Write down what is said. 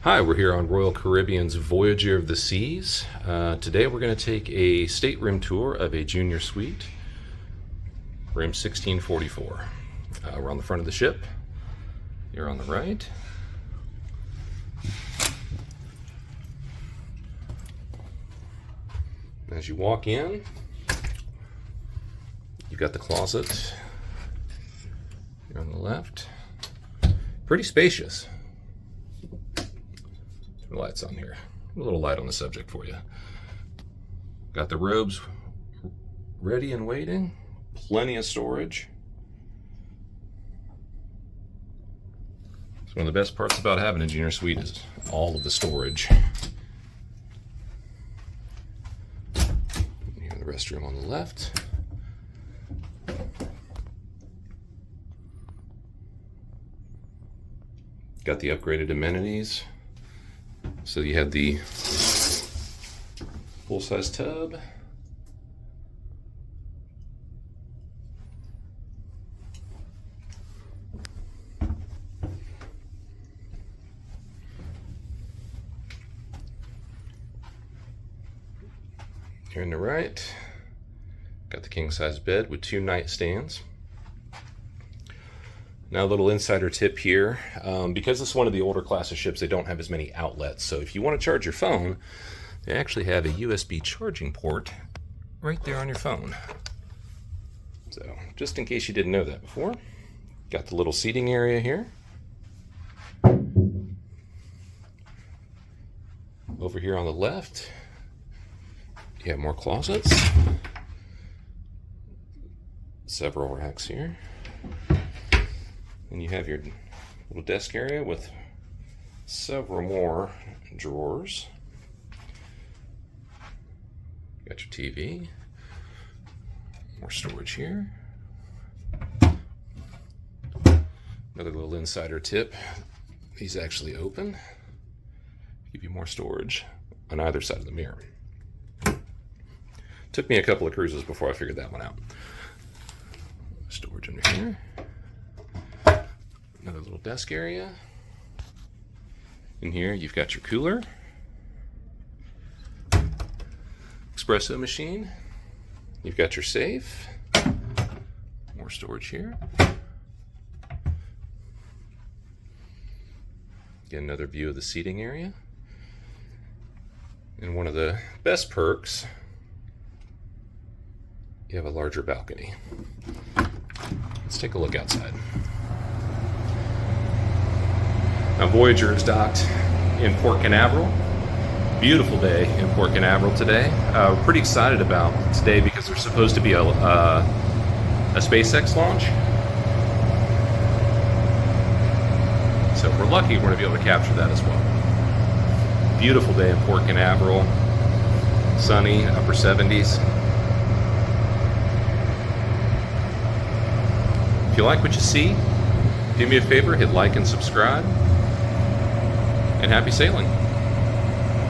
Hi, we're here on Royal Caribbean's Voyager of the Seas. Today we're going to take a stateroom tour of a junior suite, room 1644. We're on the front of the ship. You're on the right. As you walk in, you've got the closet. You're on the left. Pretty spacious. The lights on here. A little light on the subject for you. Got the robes ready and waiting. Plenty of storage. So one of the best parts about having a junior suite is all of the storage. You have the restroom on the left. Got the upgraded amenities. So you have the full-size tub. Here on the right, got the king-size bed with 2 nightstands. Now a little insider tip here, because this is one of the older class of ships, they don't have as many outlets. So if you want to charge your phone, they actually have a USB charging port right there on your phone. So just in case you didn't know that before, got the little seating area here. Over here on the left, you have more closets. Several racks here. And you have your little desk area with several more drawers. Got your TV. More storage here. Another little insider tip. These actually open. Give you more storage on either side of the mirror. Took me a couple of cruises before I figured that one out. Storage under here. Another little desk area. In here you've got your cooler, espresso machine, you've got your safe, more storage here. Get another view of the seating area. And one of the best perks, you have a larger balcony. Let's take a look outside. Now Voyager is docked in Port Canaveral. Beautiful day in Port Canaveral today. We're pretty excited about today because there's supposed to be a SpaceX launch. So if we're lucky, we're going to be able to capture that as well. Beautiful day in Port Canaveral. Sunny, upper 70s. If you like what you see, do me a favor, hit like and subscribe. And happy sailing.